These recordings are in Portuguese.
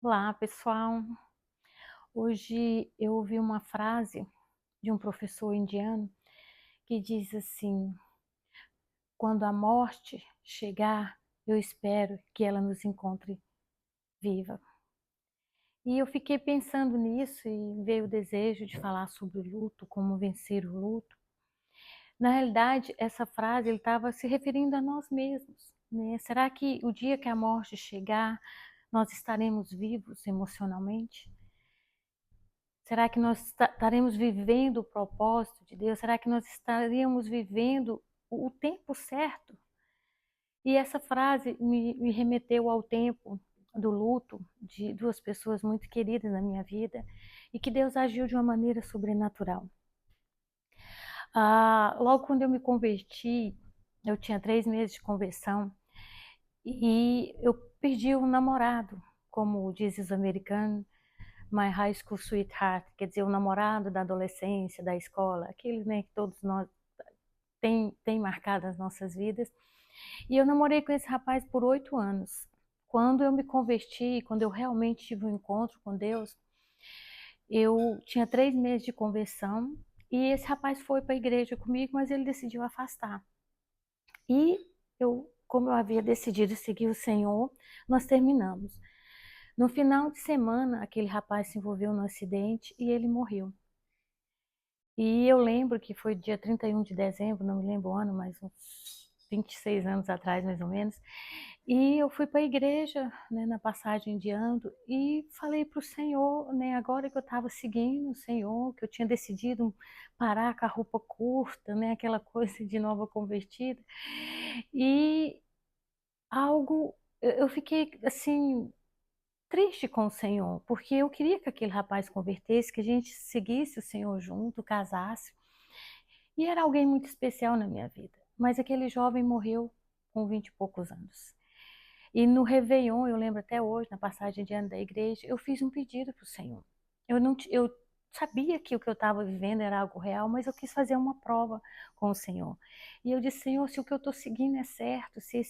Olá, pessoal. Hoje eu ouvi uma frase de um professor indiano que diz assim: quando a morte chegar, eu espero que ela nos encontre viva. E eu fiquei pensando nisso e veio o desejo de falar sobre o luto, como vencer o luto. Na realidade, essa frase ele estava se referindo a nós mesmos, né? Será que o dia que a morte chegar, nós estaremos vivos emocionalmente? Será que nós estaremos vivendo o propósito de Deus? Será que nós estaríamos vivendo o tempo certo? E essa frase me remeteu ao tempo do luto de duas pessoas muito queridas na minha vida e que Deus agiu de uma maneira sobrenatural. Logo quando eu me converti, eu tinha 3 meses de conversão e eu perdi um namorado, como dizem os americanos, My High School Sweetheart, quer dizer, o namorado da adolescência, da escola, aquele, né, que todos nós tem marcado as nossas vidas. E eu namorei com esse rapaz por 8 anos. Quando eu me converti, quando eu realmente tive um encontro com Deus, eu tinha 3 meses de conversão e esse rapaz foi para a igreja comigo, mas ele decidiu afastar. E como eu havia decidido seguir o Senhor, nós terminamos. No final de semana, aquele rapaz se envolveu num acidente e ele morreu. E eu lembro que foi dia 31 de dezembro, não me lembro o ano, mas uns 26 anos atrás, mais ou menos. E eu fui para a igreja, né, na passagem de ano, e falei para o Senhor, né, agora que eu estava seguindo o Senhor, que eu tinha decidido parar com a roupa curta, né, aquela coisa de nova convertida. E algo, eu fiquei assim, triste com o Senhor, porque eu queria que aquele rapaz convertesse, que a gente seguisse o Senhor junto, casasse. E era alguém muito especial na minha vida. Mas aquele jovem morreu com 20 e poucos anos. E no Réveillon, eu lembro até hoje, na passagem de ano da igreja, eu fiz um pedido para o Senhor. Eu sabia que o que eu estava vivendo era algo real, mas eu quis fazer uma prova com o Senhor. E eu disse, Senhor, se o que eu estou seguindo é certo, se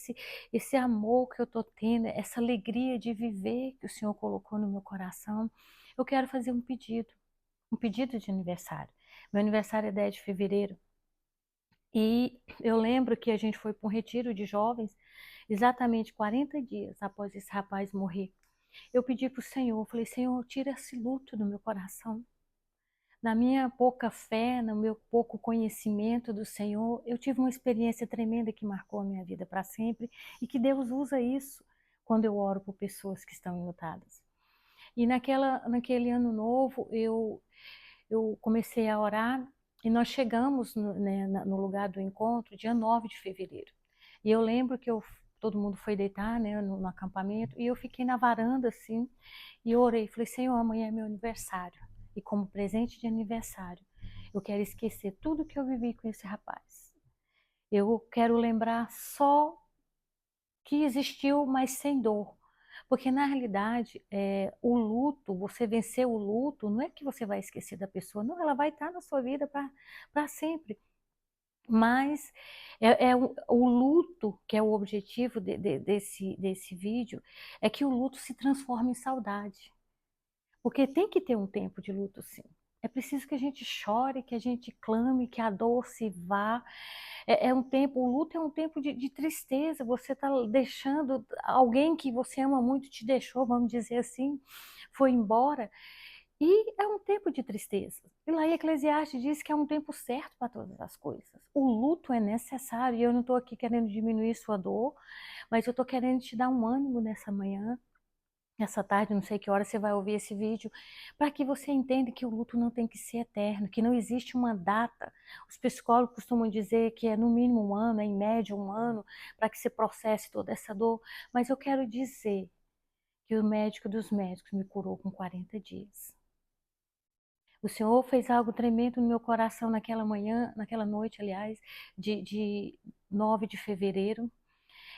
esse amor que eu estou tendo, essa alegria de viver que o Senhor colocou no meu coração, eu quero fazer um pedido de aniversário. Meu aniversário é 10 de fevereiro. E eu lembro que a gente foi para um retiro de jovens, exatamente 40 dias após esse rapaz morrer. Eu pedi para o Senhor, falei, Senhor, tira esse luto do meu coração. Na minha pouca fé, no meu pouco conhecimento do Senhor, eu tive uma experiência tremenda que marcou a minha vida para sempre e que Deus usa isso quando eu oro por pessoas que estão enlutadas. E naquele ano novo, eu comecei a orar e nós chegamos no lugar do encontro dia 9 de fevereiro. E eu lembro que todo mundo foi deitar, né, no acampamento e eu fiquei na varanda assim e orei. Falei, Senhor, amanhã é meu aniversário e como presente de aniversário eu quero esquecer tudo que eu vivi com esse rapaz. Eu quero lembrar só que existiu, mas sem dor. Porque na realidade, o luto, você vencer o luto, não é que você vai esquecer da pessoa, não, ela vai estar na sua vida para sempre. Mas o luto, que é o objetivo desse vídeo, é que o luto se transforme em saudade. Porque tem que ter um tempo de luto, sim. É preciso que a gente chore, que a gente clame, que a dor se vá. É um tempo, o luto é um tempo de tristeza. Você está deixando alguém que você ama muito te deixou, vamos dizer assim, foi embora. E é um tempo de tristeza. E lá em Eclesiastes diz que é um tempo certo para todas as coisas. O luto é necessário. E eu não estou aqui querendo diminuir sua dor, mas eu estou querendo te dar um ânimo nessa manhã, essa tarde, não sei que hora você vai ouvir esse vídeo, para que você entenda que o luto não tem que ser eterno, que não existe uma data. Os psicólogos costumam dizer que é no mínimo um ano, é em média um ano, para que você processe toda essa dor. Mas eu quero dizer que o médico dos médicos me curou com 40 dias. O Senhor fez algo tremendo no meu coração naquela manhã, naquela noite, aliás, de 9 de fevereiro.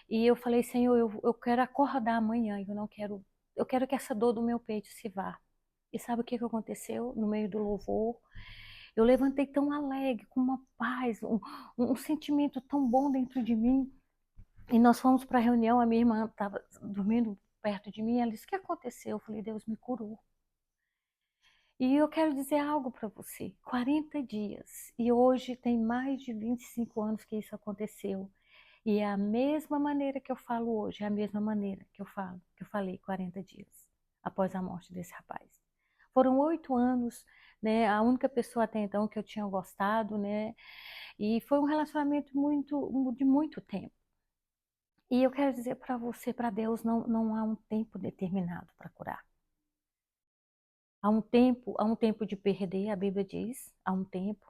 E eu falei, Senhor, eu quero acordar amanhã, eu quero que essa dor do meu peito se vá. E sabe o que aconteceu no meio do louvor? Eu levantei tão alegre, com uma paz, um sentimento tão bom dentro de mim. E nós fomos para a reunião, a minha irmã estava dormindo perto de mim. Ela disse: o que aconteceu? Eu falei: Deus me curou. E eu quero dizer algo para você, 40 dias, e hoje tem mais de 25 anos que isso aconteceu. E é a mesma maneira que eu falo hoje, é a mesma maneira que eu falei 40 dias após a morte desse rapaz. Foram 8 anos, né? A única pessoa até então que eu tinha gostado, né? E foi um relacionamento de muito tempo. E eu quero dizer para você, para Deus, não há um tempo determinado para curar. Há um tempo de perder, a Bíblia diz, há um tempo.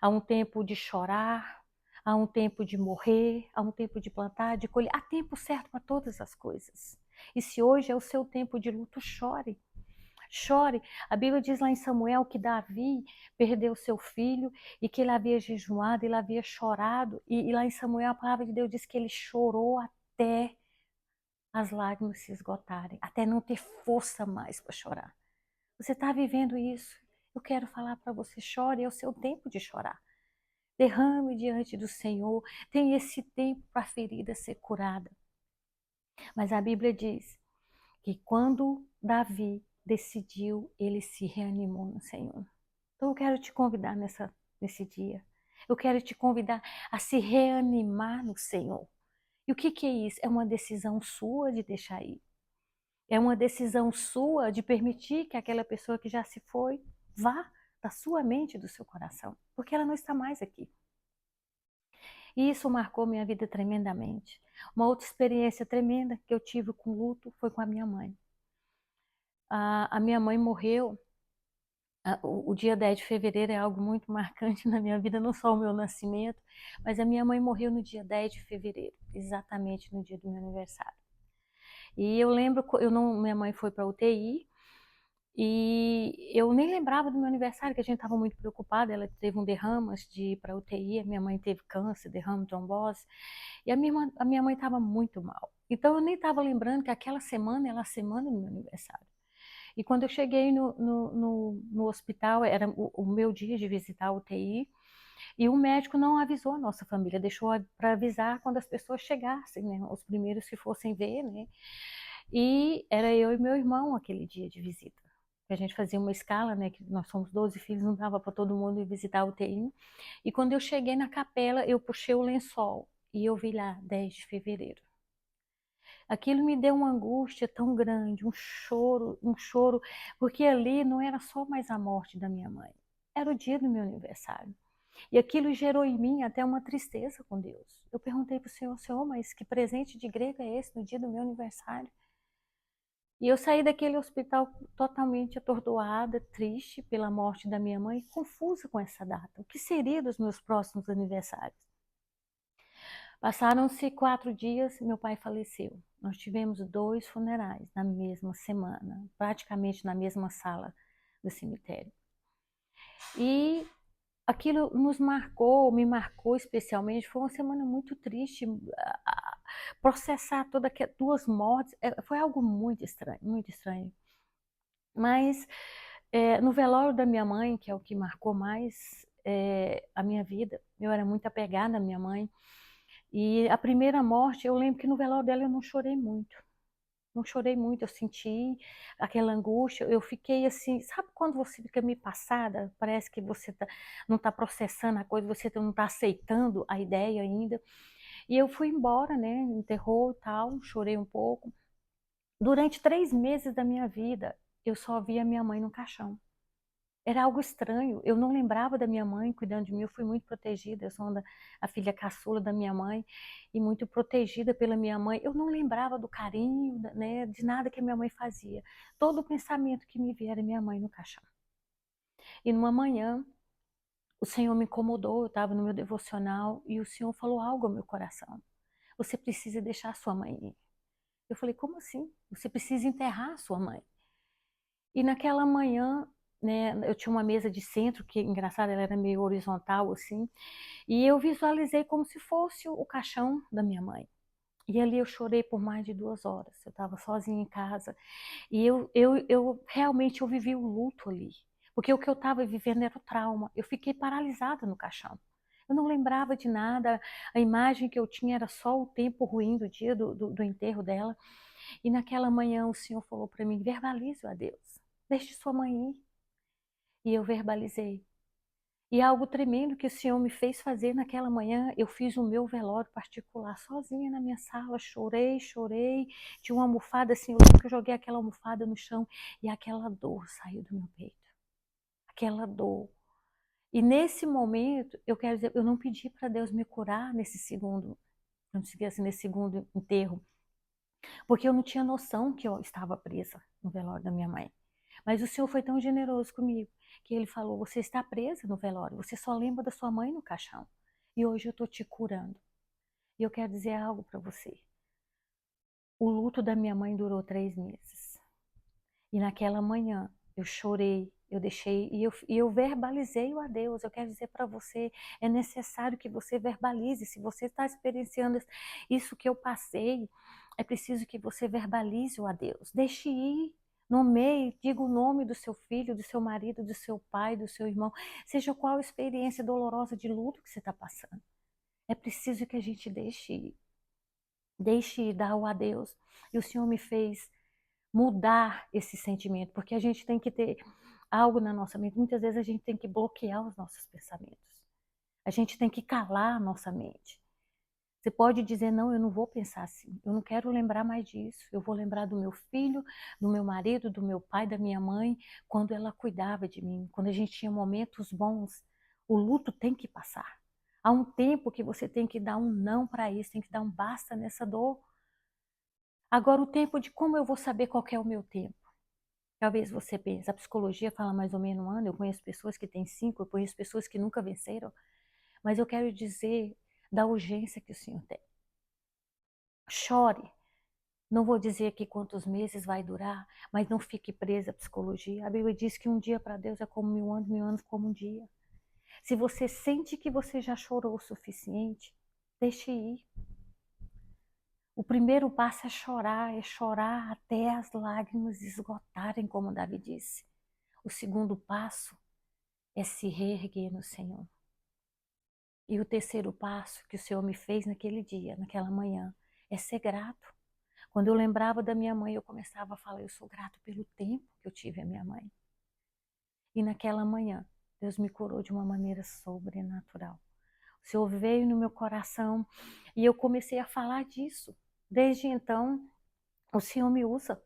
Há um tempo de chorar, há um tempo de morrer, há um tempo de plantar, de colher. Há tempo certo para todas as coisas. E se hoje é o seu tempo de luto, chore. Chore. A Bíblia diz lá em Samuel que Davi perdeu seu filho e que ele havia jejuado, ele havia chorado. E lá em Samuel a palavra de Deus diz que ele chorou até as lágrimas se esgotarem, até não ter força mais para chorar. Você está vivendo isso? Eu quero falar para você, chore, é o seu tempo de chorar. Derrame diante do Senhor, tem esse tempo para a ferida ser curada. Mas a Bíblia diz que quando Davi decidiu, ele se reanimou no Senhor. Então eu quero te convidar nesse dia. Eu quero te convidar a se reanimar no Senhor. E o que é isso? É uma decisão sua de deixar ir. É uma decisão sua de permitir que aquela pessoa que já se foi vá da sua mente e do seu coração, porque ela não está mais aqui. E isso marcou minha vida tremendamente. Uma outra experiência tremenda que eu tive com luto foi com a minha mãe. A minha mãe morreu. O dia 10 de fevereiro é algo muito marcante na minha vida, não só o meu nascimento, mas a minha mãe morreu no dia 10 de fevereiro, exatamente no dia do meu aniversário. E eu lembro, minha mãe foi para UTI, e eu nem lembrava do meu aniversário, que a gente estava muito preocupada. Ela teve um derrame antes de ir para a UTI, a minha mãe teve câncer, derrame, trombose, e a minha mãe estava muito mal. Então eu nem estava lembrando que aquela semana era a semana do meu aniversário. E quando eu cheguei no hospital, era o meu dia de visitar a UTI, e o médico não avisou a nossa família, deixou para avisar quando as pessoas chegassem, né, os primeiros que fossem ver, né? E era eu e meu irmão aquele dia de visita. A gente fazia uma escala, né, que nós somos 12 filhos, não dava para todo mundo ir visitar a UTI. E quando eu cheguei na capela, eu puxei o lençol e eu vi lá 10 de fevereiro. Aquilo me deu uma angústia tão grande, um choro, porque ali não era só mais a morte da minha mãe, era o dia do meu aniversário. E aquilo gerou em mim até uma tristeza com Deus. Eu perguntei para o Senhor: Senhor, mas que presente de grego é esse no dia do meu aniversário? E eu saí daquele hospital totalmente atordoada, triste pela morte da minha mãe, confusa com essa data. O que seria dos meus próximos aniversários? Passaram-se 4 dias e meu pai faleceu. Nós tivemos 2 funerais na mesma semana, praticamente na mesma sala do cemitério. E aquilo me marcou especialmente. Foi uma semana muito triste. Processar todas 2 mortes foi algo muito estranho, muito estranho. Mas no velório da minha mãe, que é o que marcou mais a minha vida, eu era muito apegada à minha mãe. E a primeira morte, eu lembro que no velório dela eu não chorei muito. Não chorei muito, eu senti aquela angústia, eu fiquei assim, sabe quando você fica meio passada? Parece que você não está processando a coisa, você não está aceitando a ideia ainda. E eu fui embora, né? Enterrou e tal, chorei um pouco. Durante 3 meses da minha vida, eu só via minha mãe no caixão. Era algo estranho, eu não lembrava da minha mãe cuidando de mim, eu fui muito protegida, eu sou a filha caçula da minha mãe e muito protegida pela minha mãe. Eu não lembrava do carinho, né, de nada que a minha mãe fazia. Todo o pensamento que me via era minha mãe no caixão. E numa manhã, o Senhor me incomodou, eu estava no meu devocional e o Senhor falou algo ao meu coração. Você precisa deixar a sua mãe ir. Eu falei: como assim? Você precisa enterrar a sua mãe. E naquela manhã, né, eu tinha uma mesa de centro, que engraçado, ela era meio horizontal assim, e eu visualizei como se fosse o caixão da minha mãe. E ali eu chorei por mais de 2 horas. Eu estava sozinha em casa e eu realmente eu vivi o luto ali, porque o que eu estava vivendo era o trauma. Eu fiquei paralisada no caixão. Eu não lembrava de nada. A imagem que eu tinha era só o tempo ruim do dia do enterro dela. E naquela manhã o Senhor falou para mim, verbalize a Deus, deixe sua mãe ir. E eu verbalizei. E algo tremendo que o Senhor me fez fazer naquela manhã, eu fiz o meu velório particular sozinha na minha sala, chorei, chorei, tinha uma almofada assim, eu lembro que eu joguei aquela almofada no chão e aquela dor saiu do meu peito, aquela dor. E nesse momento, eu quero dizer, eu não pedi para Deus me curar nesse segundo, não sei assim, nesse segundo enterro, porque eu não tinha noção que eu estava presa no velório da minha mãe. Mas o Senhor foi tão generoso comigo, que Ele falou, você está presa no velório, você só lembra da sua mãe no caixão. E hoje eu estou te curando. E eu quero dizer algo para você. O luto da minha mãe durou 3 meses. E naquela manhã eu chorei, eu deixei, e eu verbalizei-o a Deus. Eu quero dizer para você, é necessário que você verbalize. Se você está experienciando isso que eu passei, é preciso que você verbalize-o a Deus. Deixe ir. Nomeie, diga o nome do seu filho, do seu marido, do seu pai, do seu irmão, seja qual a experiência dolorosa de luto que você está passando. É preciso que a gente deixe ir, dar o adeus. E o Senhor me fez mudar esse sentimento, porque a gente tem que ter algo na nossa mente. Muitas vezes a gente tem que bloquear os nossos pensamentos. A gente tem que calar a nossa mente. Você pode dizer, não, eu não vou pensar assim, eu não quero lembrar mais disso, eu vou lembrar do meu filho, do meu marido, do meu pai, da minha mãe, quando ela cuidava de mim, quando a gente tinha momentos bons. O luto tem que passar. Há um tempo que você tem que dar um não para isso, tem que dar um basta nessa dor. Agora, o tempo de como eu vou saber qual é o meu tempo? Talvez você pense, a psicologia fala mais ou menos 1 ano, eu conheço pessoas que têm 5, eu conheço pessoas que nunca venceram, mas eu quero dizer da urgência que o Senhor tem. Chore. Não vou dizer aqui quantos meses vai durar, mas não fique presa à psicologia. A Bíblia diz que um dia para Deus é como 1000 anos como um dia. Se você sente que você já chorou o suficiente, deixe ir. O primeiro passo é chorar até as lágrimas esgotarem, como Davi disse. O segundo passo é se reerguer no Senhor. E o terceiro passo que o Senhor me fez naquele dia, naquela manhã, é ser grato. Quando eu lembrava da minha mãe, eu começava a falar, eu sou grato pelo tempo que eu tive a minha mãe. E naquela manhã, Deus me curou de uma maneira sobrenatural. O Senhor veio no meu coração e eu comecei a falar disso. Desde então, o Senhor me usa.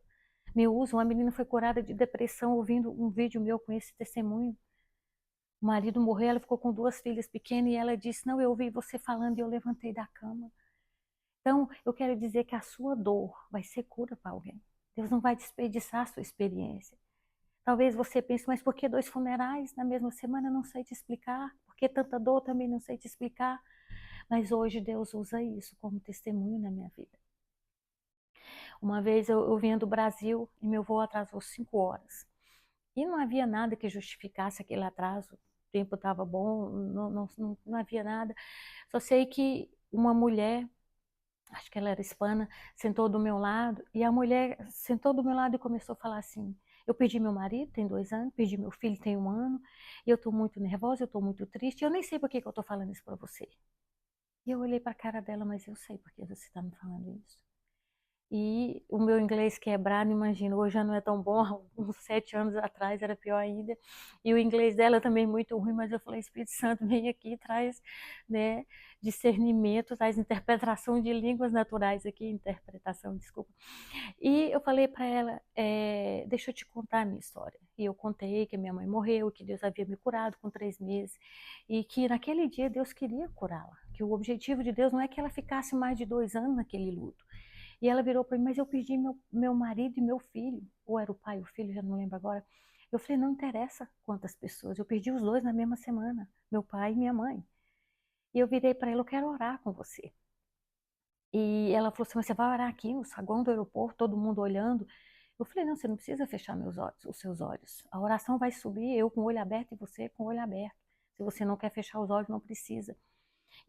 Me usa. Uma menina foi curada de depressão ouvindo um vídeo meu com esse testemunho. O marido morreu, ela ficou com 2 filhas pequenas e ela disse, não, eu ouvi você falando e eu levantei da cama. Então, eu quero dizer que a sua dor vai ser cura para alguém. Deus não vai desperdiçar a sua experiência. Talvez você pense, mas por que 2 funerais na mesma semana? Não sei te explicar. Por que tanta dor? Também não sei te explicar. Mas hoje Deus usa isso como testemunho na minha vida. Uma vez eu vinha do Brasil e meu voo atrasou 5 horas. E não havia nada que justificasse aquele atraso. O tempo estava bom, não havia nada. Só sei que uma mulher, acho que ela era hispana, sentou do meu lado, e a mulher sentou do meu lado e começou a falar assim, eu perdi meu marido, tem 2 anos, perdi meu filho, tem 1 ano, e eu estou muito nervosa, eu estou muito triste, eu nem sei por que eu estou falando isso para você. E eu olhei para a cara dela, mas eu sei por que você está me falando isso. E o meu inglês quebrado, imagina, hoje já não é tão bom, uns 7 anos atrás era pior ainda. E o inglês dela também muito ruim, mas eu falei, Espírito Santo, vem aqui, traz, né, discernimento, traz interpretação de línguas naturais aqui, interpretação, desculpa. E eu falei para ela, deixa eu te contar a minha história. E eu contei que a minha mãe morreu, que Deus havia me curado com 3 meses, e que naquele dia Deus queria curá-la, que o objetivo de Deus não é que ela ficasse mais de 2 anos naquele luto. E ela virou para mim, mas eu perdi meu marido e meu filho. Ou era o pai ou o filho, já não lembro agora. Eu falei, não interessa quantas pessoas. Eu perdi os 2 na mesma semana, meu pai e minha mãe. E eu virei para ela, eu quero orar com você. E ela falou assim, mas você vai orar aqui no saguão do aeroporto, todo mundo olhando? Eu falei, não, você não precisa fechar meus olhos, os seus olhos. A oração vai subir, eu com o olho aberto e você com o olho aberto. Se você não quer fechar os olhos, não precisa.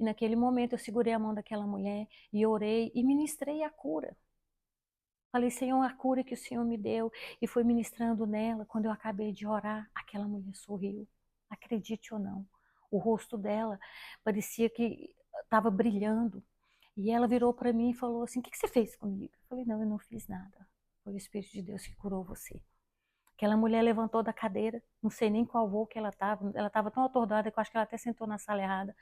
E naquele momento eu segurei a mão daquela mulher e orei e ministrei a cura. Falei, Senhor, a cura que o Senhor me deu, e foi ministrando nela. Quando eu acabei de orar, aquela mulher sorriu. Acredite ou não, o rosto dela parecia que estava brilhando. E ela virou para mim e falou assim: o que você fez comigo? Eu falei: não, eu não fiz nada. Foi o Espírito de Deus que curou você. Aquela mulher levantou da cadeira, não sei nem qual voo que ela estava tão atordoada que eu acho que ela até sentou na sala errada.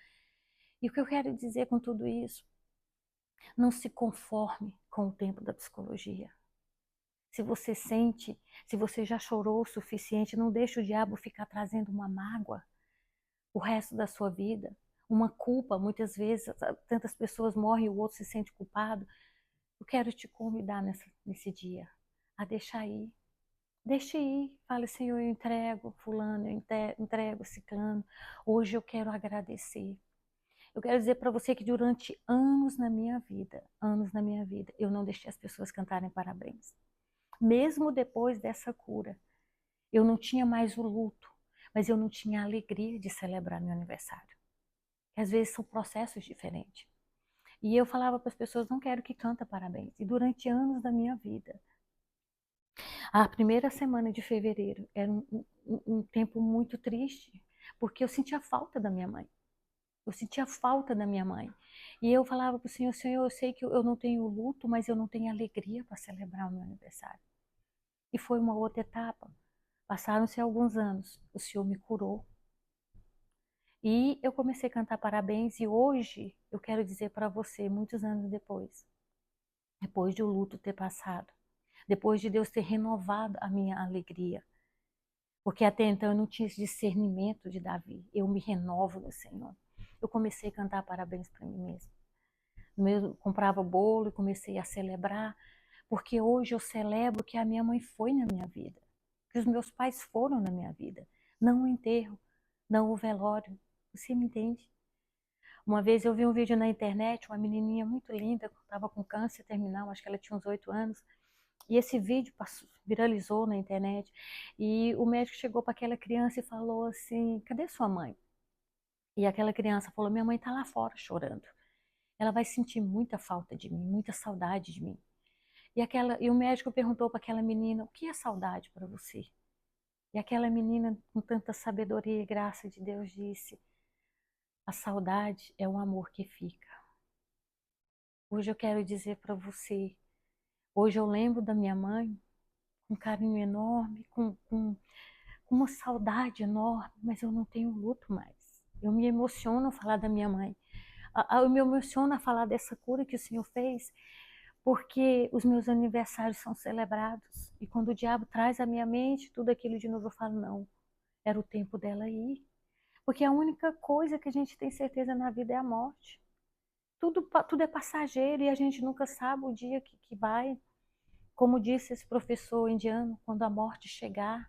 E o que eu quero dizer com tudo isso? Não se conforme com o tempo da psicologia. Se você sente, se você já chorou o suficiente, não deixe o diabo ficar trazendo uma mágoa o resto da sua vida, uma culpa. Muitas vezes, tantas pessoas morrem e o outro se sente culpado. Eu quero te convidar nesse dia a deixar ir. Deixe ir. Fale: Senhor, eu entrego fulano, eu entrego ciclano. Hoje eu quero agradecer. Eu quero dizer para você que durante anos na minha vida, eu não deixei as pessoas cantarem parabéns. Mesmo depois dessa cura, eu não tinha mais o luto, mas eu não tinha a alegria de celebrar meu aniversário. Que às vezes são processos diferentes. E eu falava para as pessoas: não quero que canta parabéns. E durante anos da minha vida, a primeira semana de fevereiro era um tempo muito triste, porque eu sentia falta da minha mãe. Eu sentia falta da minha mãe. E eu falava para o Senhor: Senhor, eu sei que eu não tenho luto, mas eu não tenho alegria para celebrar o meu aniversário. E foi uma outra etapa. Passaram-se alguns anos, o Senhor me curou. E eu comecei a cantar parabéns, e hoje eu quero dizer para você, muitos anos depois de o luto ter passado, depois de Deus ter renovado a minha alegria, porque até então eu não tinha esse discernimento de Davi, eu me renovo no Senhor. Eu comecei a cantar parabéns para mim mesma. Eu comprava bolo e comecei a celebrar, porque hoje eu celebro que a minha mãe foi na minha vida, que os meus pais foram na minha vida, não o enterro, não o velório. Você me entende? Uma vez eu vi um vídeo na internet, uma menininha muito linda, estava com câncer terminal, acho que ela tinha uns 8 anos, e esse vídeo viralizou na internet, e o médico chegou para aquela criança e falou assim: cadê sua mãe? E aquela criança falou: minha mãe está lá fora chorando. Ela vai sentir muita falta de mim, muita saudade de mim. E o médico perguntou para aquela menina: o que é saudade para você? E aquela menina, com tanta sabedoria e graça de Deus, disse: a saudade é o amor que fica. Hoje eu quero dizer para você, hoje eu lembro da minha mãe com um carinho enorme, com uma saudade enorme, mas eu não tenho luto mais. Eu me emociono a falar da minha mãe. Eu me emociono a falar dessa cura que o Senhor fez, porque os meus aniversários são celebrados. E quando o diabo traz à minha mente tudo aquilo de novo, eu falo: não, era o tempo dela ir. Porque a única coisa que a gente tem certeza na vida é a morte. Tudo é passageiro e a gente nunca sabe o dia que vai. Como disse esse professor indiano: quando a morte chegar,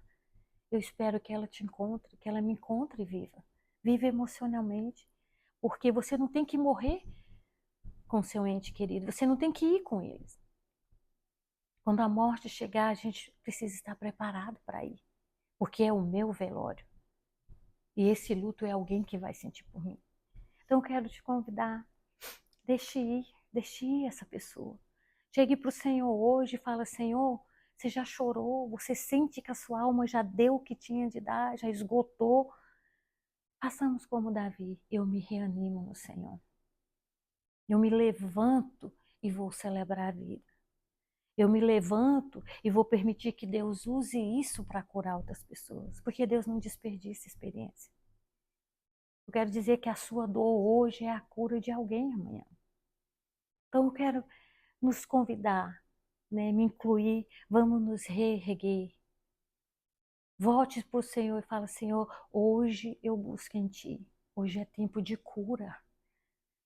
eu espero que ela te encontre, que ela me encontre viva. Viva emocionalmente. Porque você não tem que morrer com seu ente querido, você não tem que ir com eles. Quando a morte chegar, a gente precisa estar preparado para ir. Porque é o meu velório. E esse luto é alguém que vai sentir por mim. Então eu quero te convidar: deixe ir essa pessoa. Chegue para o Senhor hoje e fala: Senhor, você já chorou, você sente que a sua alma já deu o que tinha de dar, já esgotou. Façamos como Davi: eu me reanimo no Senhor. Eu me levanto e vou celebrar a vida. Eu me levanto e vou permitir que Deus use isso para curar outras pessoas, porque Deus não desperdiça experiência. Eu quero dizer que a sua dor hoje é a cura de alguém amanhã. Então eu quero nos convidar, né, me incluir, vamos nos reerguer. Volte para o Senhor e fala: Senhor, hoje eu busco em Ti. Hoje é tempo de cura.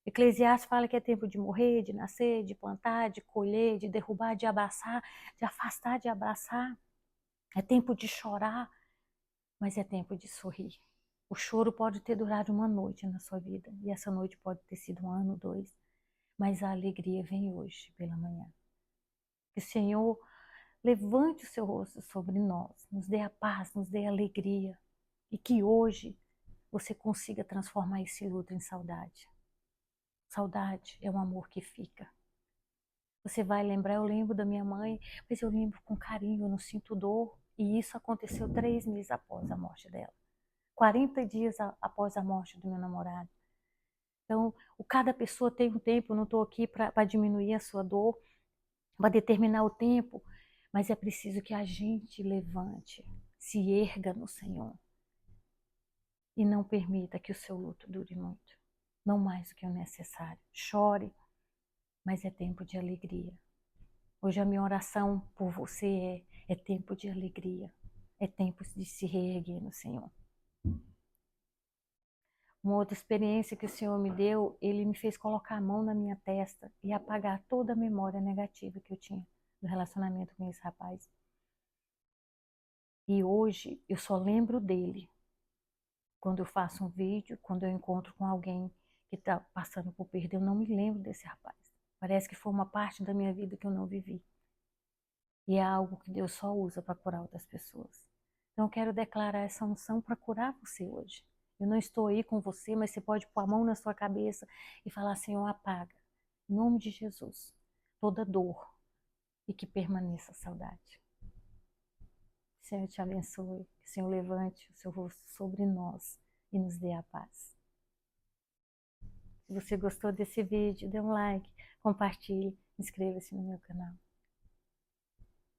Eclesiastes fala que é tempo de morrer, de nascer, de plantar, de colher, de derrubar, de abraçar, de afastar, de abraçar. É tempo de chorar, mas é tempo de sorrir. O choro pode ter durado uma noite na sua vida, e essa noite pode ter sido 1 ano, 2, mas a alegria vem hoje pela manhã. Que o Senhor levante o seu rosto sobre nós, nos dê a paz, nos dê a alegria, e que hoje você consiga transformar esse luto em saudade. Saudade é um amor que fica. Você vai lembrar: eu lembro da minha mãe, mas eu lembro com carinho, eu não sinto dor. E isso aconteceu 3 meses após a morte dela. 40 dias após a morte do meu namorado. Então, cada pessoa tem um tempo, eu não estou aqui para diminuir a sua dor, para determinar o tempo, mas é preciso que a gente levante, se erga no Senhor e não permita que o seu luto dure muito, não mais do que o necessário. Chore, mas é tempo de alegria. Hoje a minha oração por você é tempo de alegria, é tempo de se reerguer no Senhor. Uma outra experiência que o Senhor me deu, Ele me fez colocar a mão na minha testa e apagar toda a memória negativa que eu tinha do relacionamento com esse rapaz. E hoje eu só lembro dele quando eu faço um vídeo, quando eu encontro com alguém que está passando por perda. Eu não me lembro desse rapaz. Parece que foi uma parte da minha vida que eu não vivi. E é algo que Deus só usa para curar outras pessoas. Então eu quero declarar essa unção para curar você hoje. Eu não estou aí com você, mas você pode pôr a mão na sua cabeça e falar: Senhor, apaga, em nome de Jesus, toda dor e que permaneça a saudade. Senhor, te abençoe, que o Senhor levante o seu rosto sobre nós e nos dê a paz. Se você gostou desse vídeo, dê um like, compartilhe, inscreva-se no meu canal.